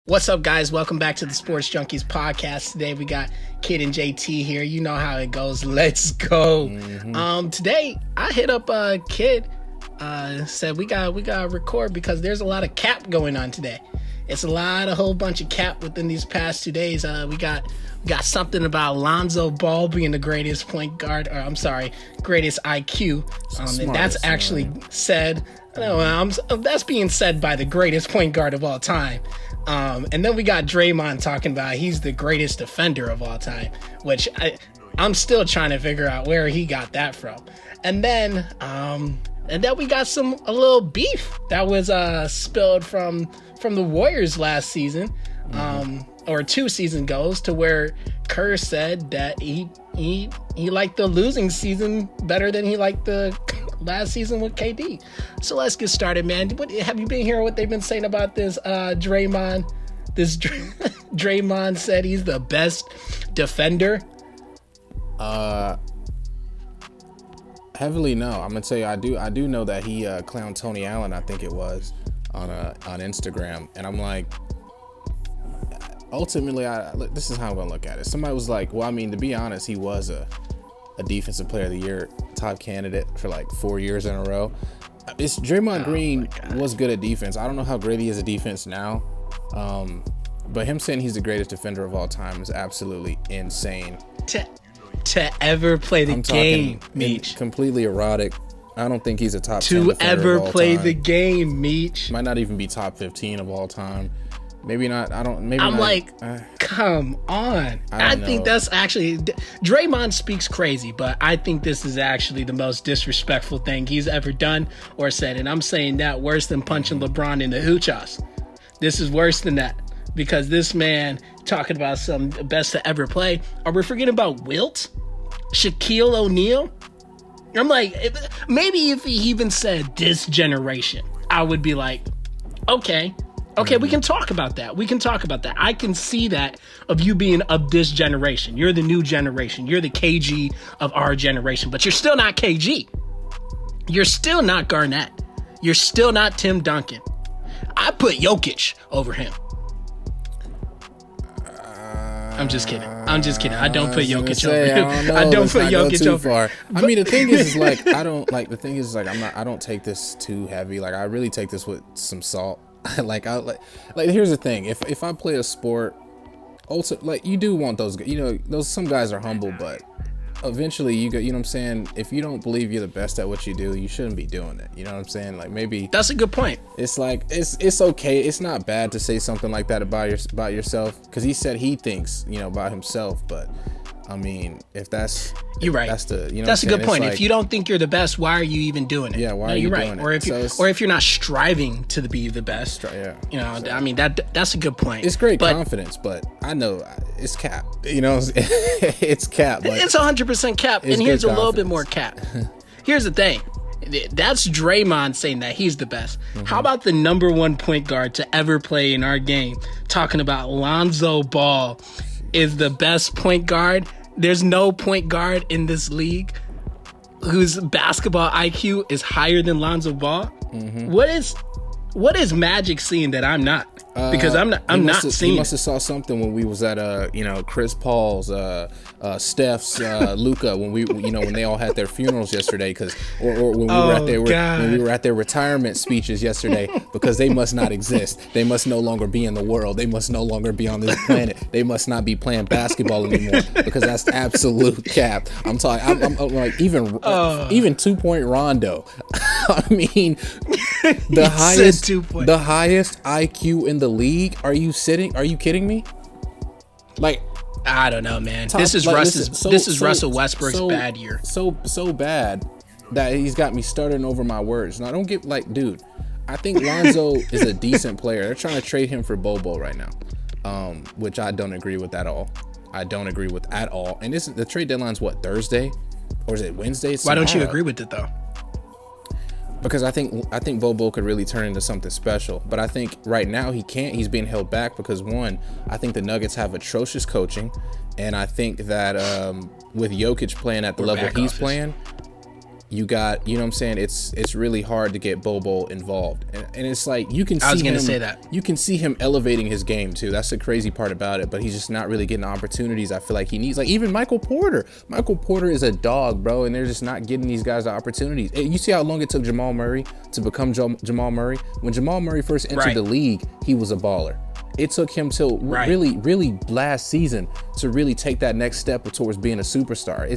What's up, guys? Welcome back to the Sports Junkies podcast. Today we got Kid and JT here. You know how it goes. Let's go. Today I hit up Kid. Said we got to record because there's a lot of cap going on today. It's a whole bunch of cap within these past 2 days. We got something about Lonzo Ball being the greatest point guard, or I'm sorry, greatest IQ. And that's actually said. That's being said by the greatest point guard of all time. And then we got Draymond talking about he's the greatest defender of all time, which I'm still trying to figure out where he got that from. And then we got a little beef that was spilled from the Warriors last season, or 2 seasons ago, to where Kerr said that he liked the losing season better than he liked the last season with KD. So let's get started, man. Have you been hearing what they've been saying about this Draymond? Draymond said he's the best defender. Heavily no. I'm gonna tell you, I do know that he clowned Tony Allen, I think it was, on Instagram, and I'm like, ultimately, this is how I'm gonna look at it. Somebody was like, well, I mean, to be honest, he was a Defensive Player of the Year top candidate for like 4 years in a row. Draymond Green was good at defense. I don't know how great he is at defense now, but him saying he's the greatest defender of all time is absolutely insane. To ever play the game, Meech. Completely erotic. I don't think he's a top 10 defender ever of all play time. the game, Meech. Might not even be top 15 of all time. Maybe not. Come on. I think that's actually, Draymond speaks crazy, but I think this is actually the most disrespectful thing he's ever done or said. And I'm saying that worse than punching LeBron in the hoochas. This is worse than that, because this man talking about some best to ever play. Are we forgetting about Wilt? Shaquille O'Neal? I'm like, maybe if he even said this generation, I would be like, okay, we can talk about that. I can see that of you being of this generation. You're the new generation. You're the KG of our generation, but you're still not KG. You're still not Garnett. You're still not Tim Duncan. I put Jokic over him. I'm just kidding. I don't put Jokic over him. I don't put Jokic over. I mean, the thing is like, I don't take this too heavy. Like, I really take this with some salt. like here's the thing. If I play a sport, also, like, you do want those, some guys are humble, but eventually you know what I'm saying? If you don't believe you're the best at what you do, you shouldn't be doing it. You know what I'm saying? Like, maybe that's a good point. It's like, it's okay. It's not bad to say something like that about yourself, because he said he thinks, about himself, but I mean, if that's, you're right. That's a good point. Like, if you don't think you're the best, why are you even doing it? Yeah, why are you doing it? Or if you're not striving to be the best, I mean, that's a good point. It's great confidence, but I know it's cap. It's cap. But it's 100% cap, and here's a little bit more cap. Here's the thing. That's Draymond saying that he's the best. How about the number 1 point guard to ever play in our game talking about Lonzo Ball is the best point guard? There's no point guard in this league whose basketball IQ is higher than Lonzo Ball. What is Magic seeing that I'm not? Because I'm not seeing. He must have saw something when we was at Chris Paul's, Steph's, Luka, when they all had their funerals yesterday, or when we were at their retirement speeches yesterday, because they must not exist. They must no longer be in the world. They must no longer be on this planet. They must not be playing basketball anymore, because that's absolute cap. I'm talking. I'm like, even 2-point Rondo. I mean, the highest IQ in the league. Are you kidding me? Like, I don't know, man. This is Russell Westbrook's bad year. So bad that he's got me stuttering over my words. Now, don't get like, dude, I think Lonzo is a decent player. They're trying to trade him for Bobo right now, which I don't agree with at all. And the trade deadline's what, Thursday, or is it Wednesday? Why don't you agree with it though? Because I think Bobo could really turn into something special, but I think right now he can't. He's being held back because, one, I think the Nuggets have atrocious coaching, and I think that with Jokic playing at the level he's playing, You got, you know what I'm saying? It's really hard to get Bobo involved. And it's like, you can see I was going to say that. You can see him elevating his game too. That's the crazy part about it, but he's just not really getting the opportunities I feel like he needs. Like even Michael Porter. Michael Porter is a dog, bro, and they're just not getting these guys the opportunities. And you see how long it took Jamal Murray to become Jamal Murray? When Jamal Murray first entered the league, he was a baller. It took him till really last season to really take that next step towards being a superstar.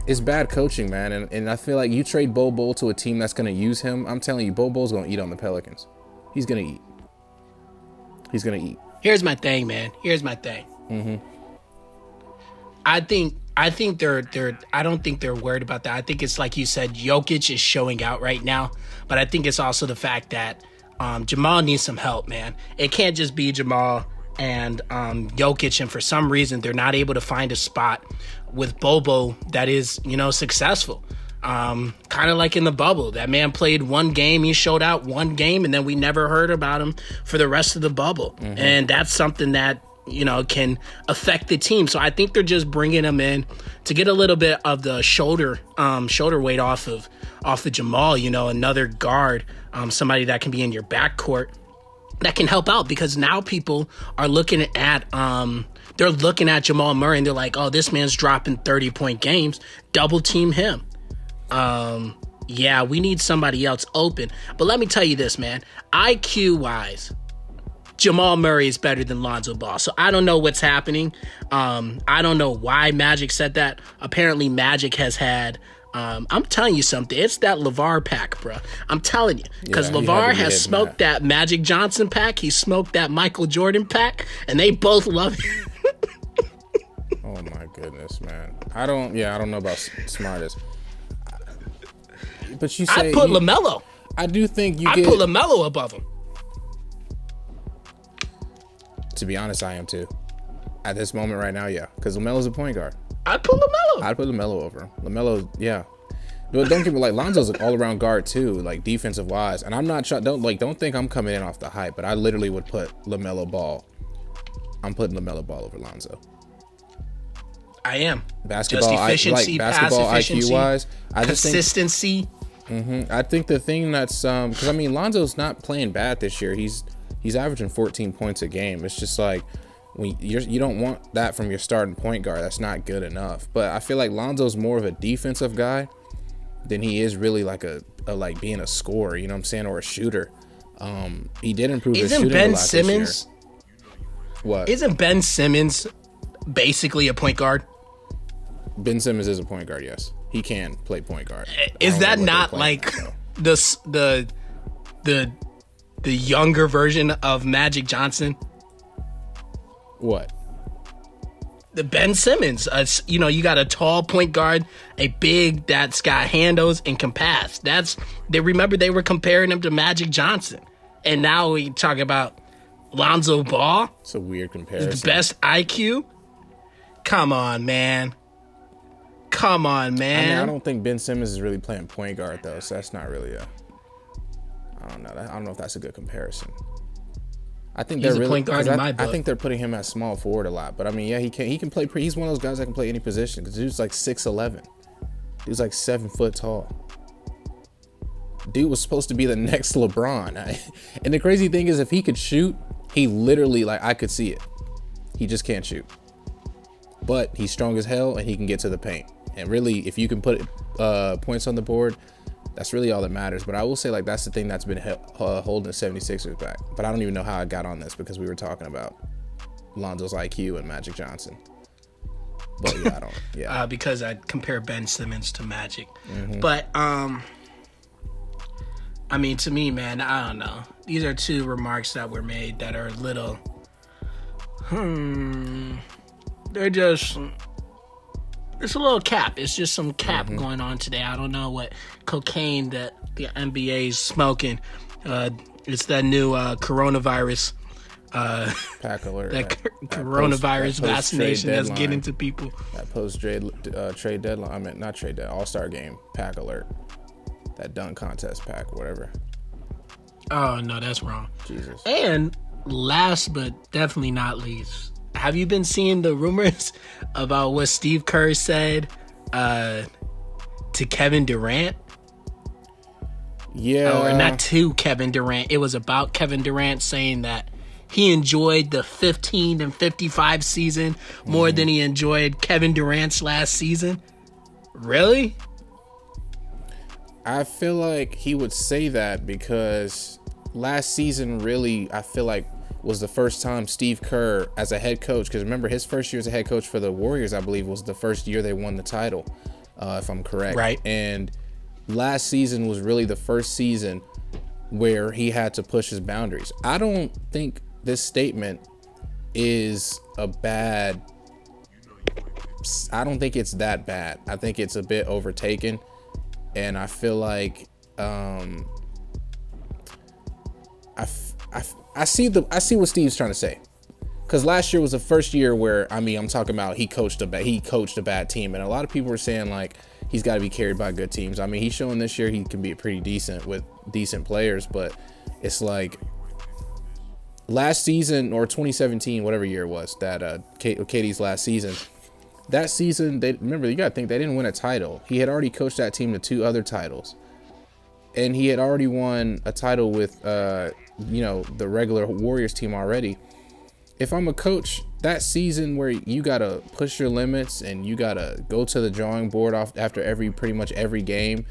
It's bad coaching, man, and I feel like you trade Bobo to a team that's gonna use him. I'm telling you, Bobo's gonna eat on the Pelicans. He's gonna eat. He's gonna eat. Here's my thing, man. Here's my thing. Mm-hmm. I think they're. I don't think they're worried about that. I think it's like you said, Jokic is showing out right now, but I think it's also the fact that Jamal needs some help, man. It can't just be Jamal and Jokic, and for some reason they're not able to find a spot with Bobo that is, successful. Kind of like in the bubble. That man played one game, he showed out one game, and then we never heard about him for the rest of the bubble. Mm-hmm. And that's something that, can affect the team. So I think they're just bringing him in to get a little bit of the shoulder weight off of Jamal, another guard, somebody that can be in your backcourt that can help out, because now people are looking at they're looking at Jamal Murray and they're like, oh, this man's dropping 30-point games, double team him. Yeah, we need somebody else open. But let me tell you this, man, IQ wise, Jamal Murray is better than Lonzo Ball. So I don't know what's happening. I don't know why Magic said that. Apparently Magic has had I'm telling you something. It's that LeVar pack, bro. I'm telling you. Because LeVar has smoked that Magic Johnson pack. He smoked that Michael Jordan pack. And they both love it. Oh, my goodness, man. I don't know about smartest. But you say... I'd put LaMelo. I do think I'd put LaMelo above him. To be honest, I am too. At this moment right now, yeah. Because LaMelo's a point guard. I'd put LaMelo. I'd put LaMelo over him. LaMelo, yeah. But don't get me Lonzo's an all-around guard too, like defensive wise. And I'm not don't think I'm coming in off the hype, but I literally would put LaMelo Ball. I'm putting LaMelo Ball over Lonzo. I am. Basketball, just efficiency, basketball IQ wise, consistency. I think the thing that's because Lonzo's not playing bad this year. He's averaging 14 points a game. It's just like, you don't want that from your starting point guard. That's not good enough. But I feel like Lonzo's more of a defensive guy than he is really like a like being a scorer, you know what I'm saying, or a shooter. He did improve his shooting a lot this year. What? Isn't Ben Simmons basically a point guard? Ben Simmons is a point guard, yes. He can play point guard. Is that not like the younger version of Magic Johnson? What? The Ben Simmons. You got a tall point guard, a big that's got handles and can pass. They were comparing him to Magic Johnson. And now we talk about Lonzo Ball. It's a weird comparison. The best IQ? Come on, man. I don't think Ben Simmons is really playing point guard though, so that's not really I don't know. I don't know if that's a good comparison. I think he's a point guard in my book. I think they're putting him at small forward a lot, but he can play. He's one of those guys that can play any position because dude's like 6'11". Dude's like 7 foot tall. Dude was supposed to be the next LeBron. And the crazy thing is, if he could shoot, he literally I could see it. He just can't shoot. But he's strong as hell and he can get to the paint. And really, if you can put points on the board, that's really all that matters. But I will say that's the thing that's been holding the 76ers back. But I don't even know how I got on this because we were talking about Lonzo's IQ and Magic Johnson. But yeah, I don't. Yeah. Because I compare Ben Simmons to Magic. Mm-hmm. But to me, man, I don't know. These are two remarks that were made that are a little. They're just. It's a little cap. It's just some cap going on today. I don't know what cocaine that the NBA is smoking. It's that new coronavirus. Pack alert. That coronavirus vaccination that's getting to people. That post-trade deadline. Not trade deadline. All-Star game. Pack alert. That dunk contest pack, whatever. Oh, no, that's wrong. Jesus. And last but definitely not least, have you been seeing the rumors about what Steve Kerr said to Kevin Durant. Yeah. Or not to Kevin Durant. It was about Kevin Durant saying that he enjoyed the 15 and 55 season more than he enjoyed Kevin Durant's last season. Really? I feel like he would say that because last season really, I feel like, was the first time Steve Kerr as a head coach, because remember his first year as a head coach for the Warriors, I believe, was the first year they won the title, if I'm correct. Right. And last season was really the first season where he had to push his boundaries. I don't think this statement is I don't think it's that bad. I think it's a bit overtaken. And I feel like I see what Steve's trying to say, because last year was the first year where, I mean, I'm talking about he coached a bad team, and a lot of people were saying like he's got to be carried by good teams. I mean, he's showing this year he can be pretty decent with decent players, but it's like last season or 2017, whatever year it was, that KD's last season. That season, remember, you got to think they didn't win a title. He had already coached that team to 2 other titles. And he had already won a title with, the regular Warriors team already. If I'm a coach, that season where you got to push your limits and you got to go to the drawing board after pretty much every game,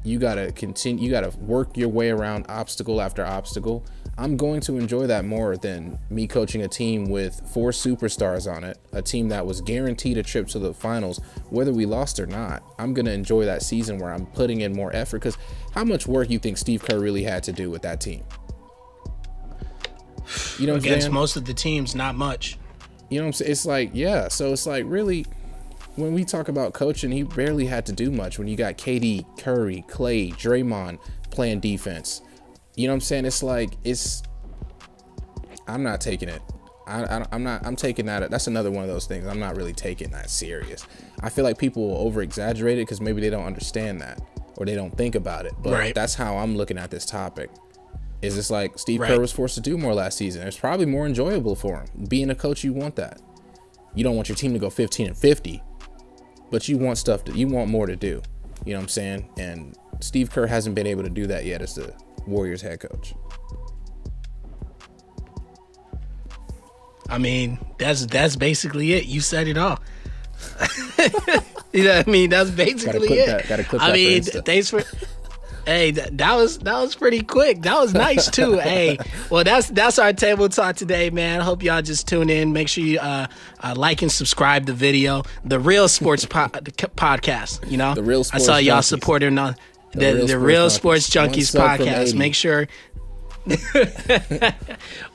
you got to continue, you got to work your way around obstacle after obstacle. I'm going to enjoy that more than me coaching a team with 4 superstars on it, a team that was guaranteed a trip to the finals, whether we lost or not. I'm going to enjoy that season where I'm putting in more effort, because how much work you think Steve Kerr really had to do with that team? You know, against most of the teams, not much. You know what I'm saying? It's like, yeah. So it's like, really, when we talk about coaching, he barely had to do much when you got KD, Curry, Clay, Draymond playing defense. You know what I'm saying? It's like, I'm not taking it. I'm taking that. That's another one of those things. I'm not really taking that serious. I feel like people will over exaggerate it because maybe they don't understand that or they don't think about it. But That's how I'm looking at this topic. Is it's like Steve Kerr was forced to do more last season. It's probably more enjoyable for him. Being a coach, you want that. You don't want your team to go 15 and 50, but you want more to do. You know what I'm saying? And Steve Kerr hasn't been able to do that yet as the Warriors head coach. I mean, that's basically it. You said it all. You know what I mean? That's basically it. Gotta clip that. I mean, thanks for. Hey, that was pretty quick. That was nice too. Hey, well, that's our table talk today, man. I hope y'all just tune in. Make sure you like and subscribe the video. The Real Sports Podcast. You know, the Real Sports I saw y'all Junkies. Supporting on the Real Sports Junkies podcast. Make sure.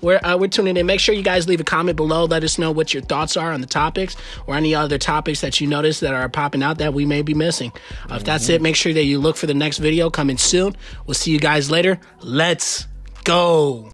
We're tuning in. Make sure you guys leave a comment below. Let us know what your thoughts are on the topics or any other topics that you notice that are popping out that we may be missing. If that's it, make sure that you look for the next video coming soon. We'll see you guys later. Let's go.